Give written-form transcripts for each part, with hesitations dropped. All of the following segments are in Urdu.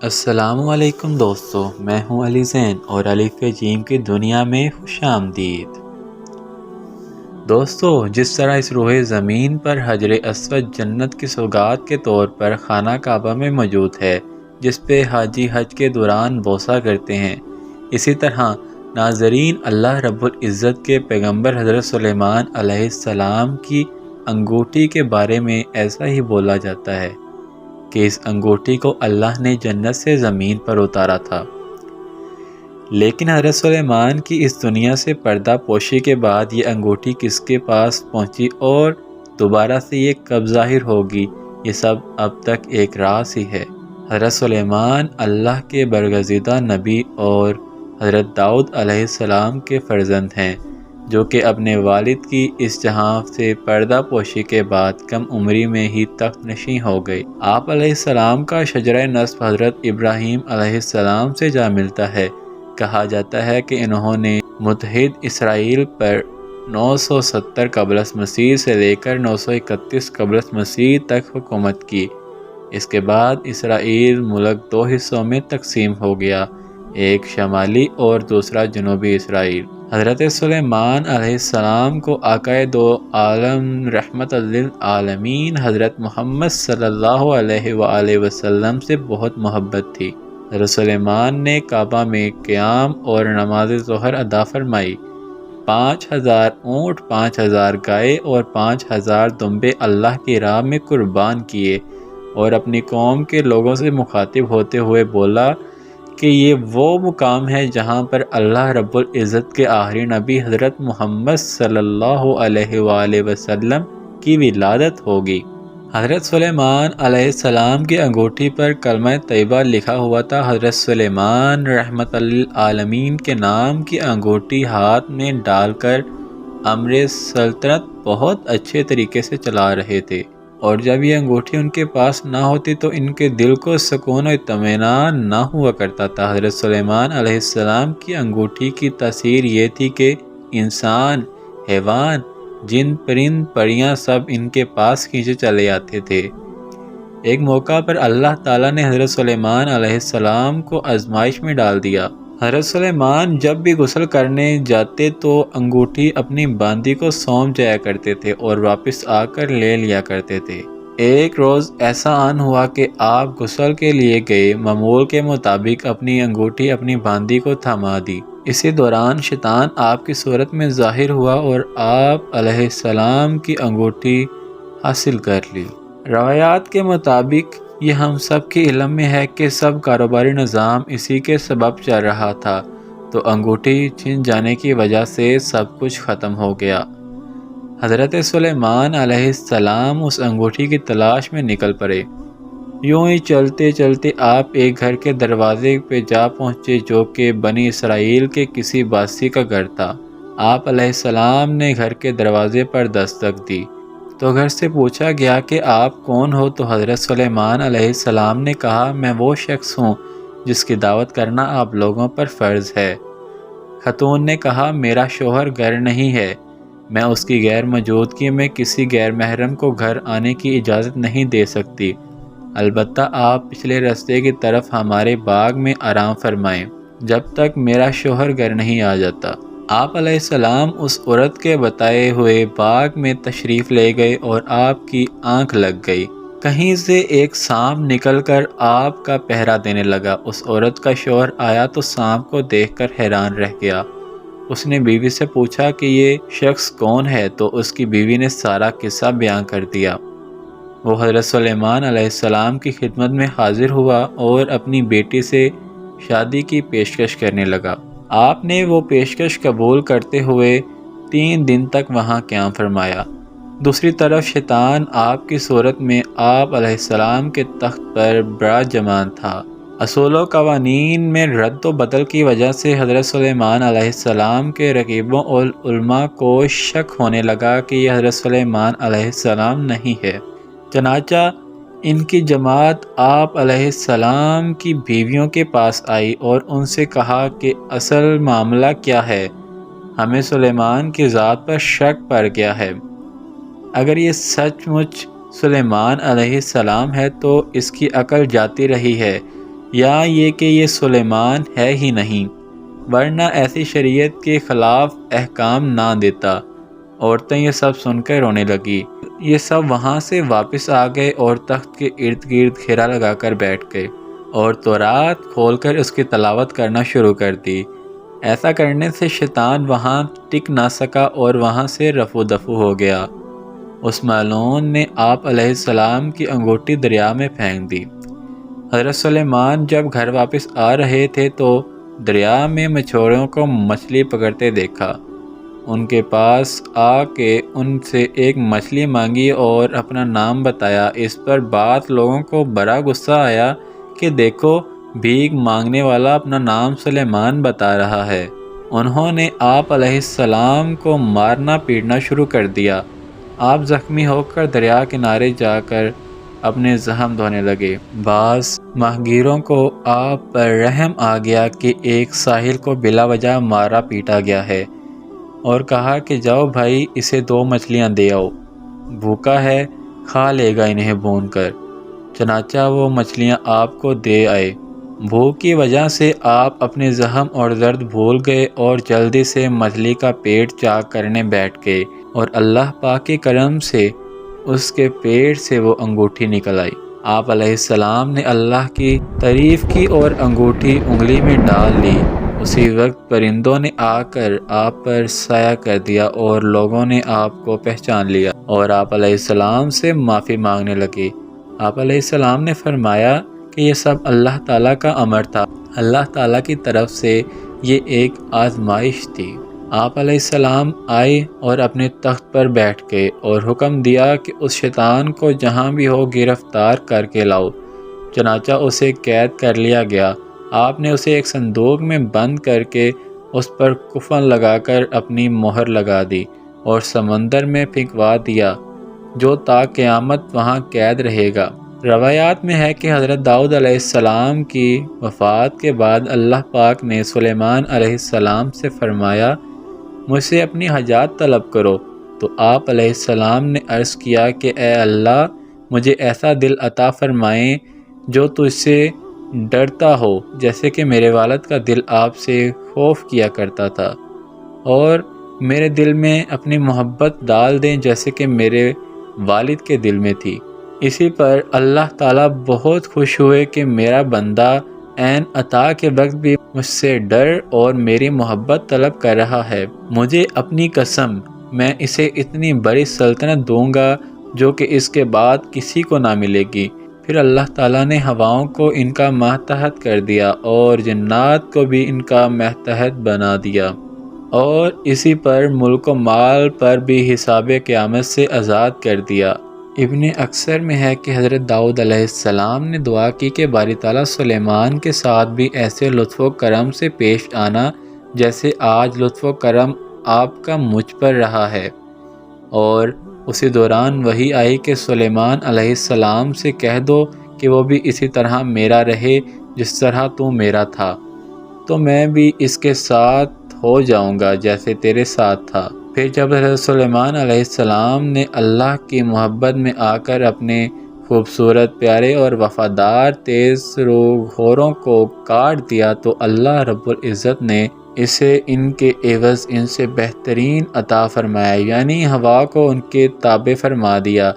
السلام علیکم دوستو، میں ہوں علی زین اور الف جیم کی دنیا میں خوش آمدید۔ دوستو، جس طرح اس روح زمین پر حجر اسود جنت کی سوغات کے طور پر خانہ کعبہ میں موجود ہے، جس پہ حاجی حج کے دوران بوسہ کرتے ہیں، اسی طرح ناظرین اللہ رب العزت کے پیغمبر حضرت سلیمان علیہ السلام کی انگوٹھی کے بارے میں ایسا ہی بولا جاتا ہے کہ اس انگوٹھی کو اللہ نے جنت سے زمین پر اتارا تھا۔ لیکن حضرت سلیمان کی اس دنیا سے پردہ پوشی کے بعد یہ انگوٹھی کس کے پاس پہنچی اور دوبارہ سے یہ کب ظاہر ہوگی، یہ سب اب تک ایک راز ہی ہے۔ حضرت سلیمان اللہ کے برگزیدہ نبی اور حضرت داؤد علیہ السلام کے فرزند ہیں، جو کہ اپنے والد کی اس جہاں سے پردہ پوشی کے بعد کم عمری میں ہی تخت نشین ہو گئے۔ آپ علیہ السلام کا شجرہ نسب حضرت ابراہیم علیہ السلام سے جا ملتا ہے۔ کہا جاتا ہے کہ انہوں نے متحد اسرائیل پر 970 قبل مسیح سے لے کر 931 قبل مسیح تک حکومت کی۔ اس کے بعد اسرائیل ملک دو حصوں میں تقسیم ہو گیا، ایک شمالی اور دوسرا جنوبی اسرائیل۔ حضرت سلیمان علیہ السلام کو آقائے دو عالم رحمت للعالمین حضرت محمد صلی اللہ علیہ وآلہ وسلم سے بہت محبت تھی۔ حضرت سلیمان نے کعبہ میں قیام اور نماز ظہر ادا فرمائی۔ 5000 اونٹ، 5000 گائے اور 5000 دمبے اللہ کی راہ میں قربان کیے اور اپنی قوم کے لوگوں سے مخاطب ہوتے ہوئے بولا کہ یہ وہ مقام ہے جہاں پر اللہ رب العزت کے آخری نبی حضرت محمد صلی اللہ علیہ وآلہ وسلم کی ولادت ہوگی۔ حضرت سلیمان علیہ السلام کی انگوٹھی پر کلمہ طیبہ لکھا ہوا تھا۔ حضرت سلیمان رحمت للعالمین کے نام کی انگوٹھی ہاتھ میں ڈال کر امر سلطنت بہت اچھے طریقے سے چلا رہے تھے، اور جب یہ انگوٹھی ان کے پاس نہ ہوتی تو ان کے دل کو سکون و اطمینان نہ ہوا کرتا تھا۔ حضرت سلیمان علیہ السلام کی انگوٹھی کی تاثیر یہ تھی کہ انسان، حیوان، جن، پرند، پریاں سب ان کے پاس کھینچے چلے آتے تھے۔ ایک موقع پر اللہ تعالیٰ نے حضرت سلیمان علیہ السلام کو آزمائش میں ڈال دیا۔ حضرت سلیمان جب بھی غسل کرنے جاتے تو انگوٹھی اپنی باندی کو سونپ جایا کرتے تھے اور واپس آ کر لے لیا کرتے تھے۔ ایک روز ایسا آن ہوا کہ آپ غسل کے لیے گئے، معمول کے مطابق اپنی انگوٹھی اپنی باندی کو تھما دی۔ اسی دوران شیطان آپ کی صورت میں ظاہر ہوا اور آپ علیہ السلام کی انگوٹھی حاصل کر لی۔ روایات کے مطابق یہ ہم سب کے علم میں ہے کہ سب کاروباری نظام اسی کے سبب چل رہا تھا، تو انگوٹھی چھن جانے کی وجہ سے سب کچھ ختم ہو گیا۔ حضرت سلیمان علیہ السلام اس انگوٹھی کی تلاش میں نکل پڑے۔ یوں ہی چلتے چلتے آپ ایک گھر کے دروازے پہ جا پہنچے جو کہ بنی اسرائیل کے کسی باسی کا گھر تھا۔ آپ علیہ السلام نے گھر کے دروازے پر دستک دی تو گھر سے پوچھا گیا کہ آپ کون ہو؟ تو حضرت سلیمان علیہ السلام نے کہا، میں وہ شخص ہوں جس کی دعوت کرنا آپ لوگوں پر فرض ہے۔ خاتون نے کہا، میرا شوہر گھر نہیں ہے، میں اس کی غیر موجودگی میں کسی غیر محرم کو گھر آنے کی اجازت نہیں دے سکتی، البتہ آپ پچھلے راستے کی طرف ہمارے باغ میں آرام فرمائیں جب تک میرا شوہر گھر نہیں آ جاتا۔ آپ علیہ السلام اس عورت کے بتائے ہوئے باغ میں تشریف لے گئے اور آپ کی آنکھ لگ گئی۔ کہیں سے ایک سانپ نکل کر آپ کا پہرا دینے لگا۔ اس عورت کا شوہر آیا تو سانپ کو دیکھ کر حیران رہ گیا۔ اس نے بیوی سے پوچھا کہ یہ شخص کون ہے؟ تو اس کی بیوی نے سارا قصہ بیان کر دیا۔ وہ حضرت سلیمان علیہ السلام کی خدمت میں حاضر ہوا اور اپنی بیٹی سے شادی کی پیشکش کرنے لگا۔ آپ نے وہ پیشکش قبول کرتے ہوئے 3 دن تک وہاں قیام فرمایا۔ دوسری طرف شیطان آپ کی صورت میں آپ علیہ السلام کے تخت پر براجمان تھا۔ اصول و قوانین میں رد و بدل کی وجہ سے حضرت سلیمان علیہ السلام کے رقیبوں اور علماء کو شک ہونے لگا کہ یہ حضرت سلیمان علیہ السلام نہیں ہے۔ چنانچہ ان کی جماعت آپ علیہ السلام کی بیویوں کے پاس آئی اور ان سے کہا کہ اصل معاملہ کیا ہے؟ ہمیں سلیمان کی ذات پر شک پڑ گیا ہے۔ اگر یہ سچ مچ سلیمان علیہ السلام ہے تو اس کی عقل جاتی رہی ہے، یا یہ کہ یہ سلیمان ہے ہی نہیں، ورنہ ایسی شریعت کے خلاف احکام نہ دیتا۔ عورتیں یہ سب سن کر رونے لگی۔ یہ سب وہاں سے واپس آ گئے اور تخت کے ارد گرد گھیرا لگا کر بیٹھ گئے اور تورات کھول کر اس کی تلاوت کرنا شروع کر دی۔ ایسا کرنے سے شیطان وہاں ٹک نہ سکا اور وہاں سے رفو دفو ہو گیا۔ اس ملعون نے آپ علیہ السلام کی انگوٹھی دریا میں پھینک دی۔ حضرت سلیمان جب گھر واپس آ رہے تھے تو دریا میں مچھوڑوں کو مچھلی پکڑتے دیکھا۔ ان کے پاس آ کے ان سے ایک مچھلی مانگی اور اپنا نام بتایا۔ اس پر بات لوگوں کو بڑا غصہ آیا کہ دیکھو، بھیک مانگنے والا اپنا نام سلیمان بتا رہا ہے۔ انہوں نے آپ علیہ السلام کو مارنا پیٹنا شروع کر دیا۔ آپ زخمی ہو کر دریا کنارے جا کر اپنے زخم دھونے لگے۔ بعض ماہگیروں کو آپ پر رحم آ گیا کہ ایک ساحل کو بلا وجہ مارا پیٹا گیا ہے، اور کہا کہ جاؤ بھائی، اسے 2 مچھلیاں دے آؤ، بھوکا ہے، کھا لے گا انہیں بھون کر۔ چنانچہ وہ مچھلیاں آپ کو دے آئے۔ بھوک کی وجہ سے آپ اپنے زخم اور درد بھول گئے اور جلدی سے مچھلی کا پیٹ چاک کرنے بیٹھ گئے، اور اللہ پاک کے کرم سے اس کے پیٹ سے وہ انگوٹھی نکل آئی۔ آپ علیہ السلام نے اللہ کی تعریف کی اور انگوٹھی انگلی میں ڈال لی۔ اسی وقت پرندوں نے آ کر آپ پر سایہ کر دیا اور لوگوں نے آپ کو پہچان لیا اور آپ علیہ السلام سے معافی مانگنے لگے۔ آپ علیہ السلام نے فرمایا کہ یہ سب اللہ تعالیٰ کا امر تھا، اللہ تعالیٰ کی طرف سے یہ ایک آزمائش تھی۔ آپ علیہ السلام آئے اور اپنے تخت پر بیٹھ گئے اور حکم دیا کہ اس شیطان کو جہاں بھی ہو گرفتار کر کے لاؤ۔ چنانچہ اسے قید کر لیا گیا۔ آپ نے اسے ایک صندوق میں بند کر کے اس پر کفن لگا کر اپنی مہر لگا دی اور سمندر میں پھینکوا دیا، جو تا قیامت وہاں قید رہے گا۔ روایات میں ہے کہ حضرت داؤد علیہ السلام کی وفات کے بعد اللہ پاک نے سلیمان علیہ السلام سے فرمایا، مجھ سے اپنی حاجات طلب کرو۔ تو آپ علیہ السلام نے عرض کیا کہ اے اللہ، مجھے ایسا دل عطا فرمائیں جو تجھ سے ڈرتا ہو، جیسے کہ میرے والد کا دل آپ سے خوف کیا کرتا تھا، اور میرے دل میں اپنی محبت ڈال دیں جیسے کہ میرے والد کے دل میں تھی۔ اسی پر اللہ تعالیٰ بہت خوش ہوئے کہ میرا بندہ عین عطا کے وقت بھی مجھ سے ڈر اور میری محبت طلب کر رہا ہے۔ مجھے اپنی قسم، میں اسے اتنی بڑی سلطنت دوں گا جو کہ اس کے بعد کسی کو نہ ملے گی۔ پھر اللہ تعالیٰ نے ہواؤں کو ان کا ماتحت کر دیا اور جنات کو بھی ان کا ماتحت بنا دیا، اور اسی پر ملک و مال پر بھی حساب قیامت سے آزاد کر دیا۔ ابن اکثر میں ہے کہ حضرت داؤد علیہ السلام نے دعا کی کہ باری تعالیٰ سلیمان کے ساتھ بھی ایسے لطف و کرم سے پیش آنا جیسے آج لطف و کرم آپ کا مجھ پر رہا ہے، اور اسی دوران وحی آئی کہ سلیمان علیہ السلام سے کہہ دو کہ وہ بھی اسی طرح میرا رہے جس طرح تو میرا تھا، تو میں بھی اس کے ساتھ ہو جاؤں گا جیسے تیرے ساتھ تھا۔ پھر جب حضرت سلیمان علیہ السلام نے اللہ کی محبت میں آ کر اپنے خوبصورت، پیارے اور وفادار تیز رو گھوڑوں کو کاٹ دیا تو اللہ رب العزت نے اسے ان کے عوض ان سے بہترین عطا فرمایا، یعنی ہوا کو ان کے تابع فرما دیا،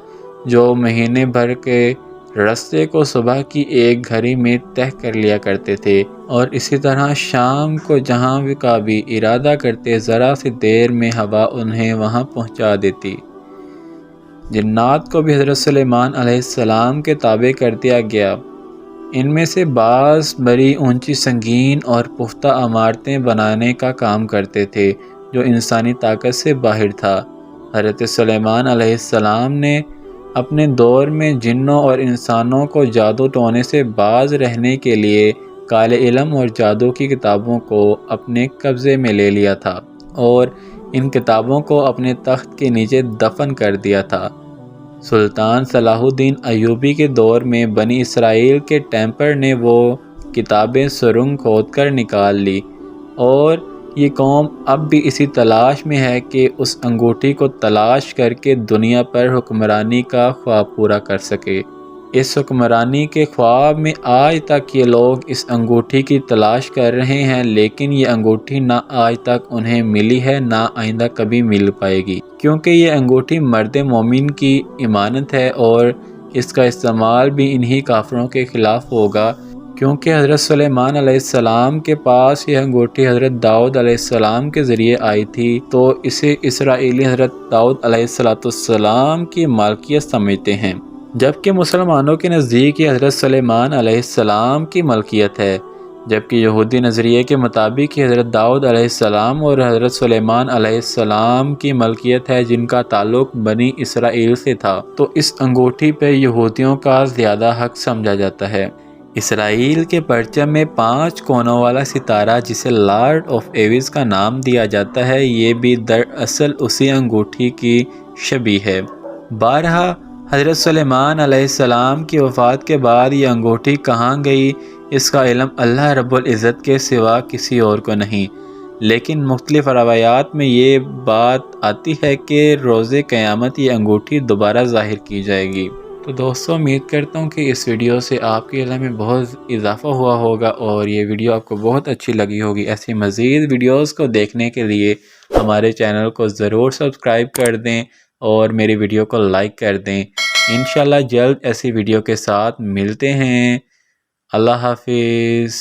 جو مہینے بھر کے رستے کو صبح کی ایک گھڑی میں طے کر لیا کرتے تھے، اور اسی طرح شام کو جہاں کا بھی ارادہ کرتے ذرا سی دیر میں ہوا انہیں وہاں پہنچا دیتی۔ جنات کو بھی حضرت سلیمان علیہ السلام کے تابع کر دیا گیا۔ ان میں سے بعض بڑی اونچی، سنگین اور پختہ عمارتیں بنانے کا کام کرتے تھے جو انسانی طاقت سے باہر تھا۔ حضرت سلیمان علیہ السلام نے اپنے دور میں جنوں اور انسانوں کو جادو ٹونے سے باز رہنے کے لیے کالے علم اور جادو کی کتابوں کو اپنے قبضے میں لے لیا تھا اور ان کتابوں کو اپنے تخت کے نیچے دفن کر دیا تھا۔ سلطان صلاح الدین ایوبی کے دور میں بنی اسرائیل کے ٹیمپر نے وہ کتابیں سرنگ کھود کر نکال لی، اور یہ قوم اب بھی اسی تلاش میں ہے کہ اس انگوٹھی کو تلاش کر کے دنیا پر حکمرانی کا خواب پورا کر سکے۔ اس حکمرانی کے خواب میں آج تک یہ لوگ اس انگوٹھی کی تلاش کر رہے ہیں، لیکن یہ انگوٹھی نہ آج تک انہیں ملی ہے، نہ آئندہ کبھی مل پائے گی، کیونکہ یہ انگوٹھی مرد مومن کی امانت ہے اور اس کا استعمال بھی انہی کافروں کے خلاف ہوگا، کیونکہ حضرت سلیمان علیہ السلام کے پاس یہ انگوٹھی حضرت داؤد علیہ السلام کے ذریعے آئی تھی، تو اسے اسرائیلی حضرت داؤد علیہ السلام کی مالکیت سمجھتے ہیں، جبکہ مسلمانوں کے نزدیک یہ حضرت سلیمان علیہ السلام کی ملکیت ہے، جبکہ یہودی نظریے کے مطابق یہ حضرت داؤد علیہ السلام اور حضرت سلیمان علیہ السلام کی ملکیت ہے، جن کا تعلق بنی اسرائیل سے تھا، تو اس انگوٹھی پہ یہودیوں کا زیادہ حق سمجھا جاتا ہے۔ اسرائیل کے پرچم میں 5 کونوں والا ستارہ جسے لارڈ آف ایوز کا نام دیا جاتا ہے، یہ بھی دراصل اسی انگوٹھی کی شبیہ ہے۔ بارہا حضرت سلیمان علیہ السلام کی وفات کے بعد یہ انگوٹھی کہاں گئی، اس کا علم اللہ رب العزت کے سوا کسی اور کو نہیں، لیکن مختلف روایات میں یہ بات آتی ہے کہ روز قیامت یہ انگوٹھی دوبارہ ظاہر کی جائے گی۔ تو دوستو، امید کرتا ہوں کہ اس ویڈیو سے آپ کے علم میں بہت اضافہ ہوا ہوگا اور یہ ویڈیو آپ کو بہت اچھی لگی ہوگی۔ ایسی مزید ویڈیوز کو دیکھنے کے لیے ہمارے چینل کو ضرور سبسکرائب کر دیں اور میری ویڈیو کو لائک کر دیں۔ انشاءاللہ جلد ایسی ویڈیو کے ساتھ ملتے ہیں۔ اللہ حافظ۔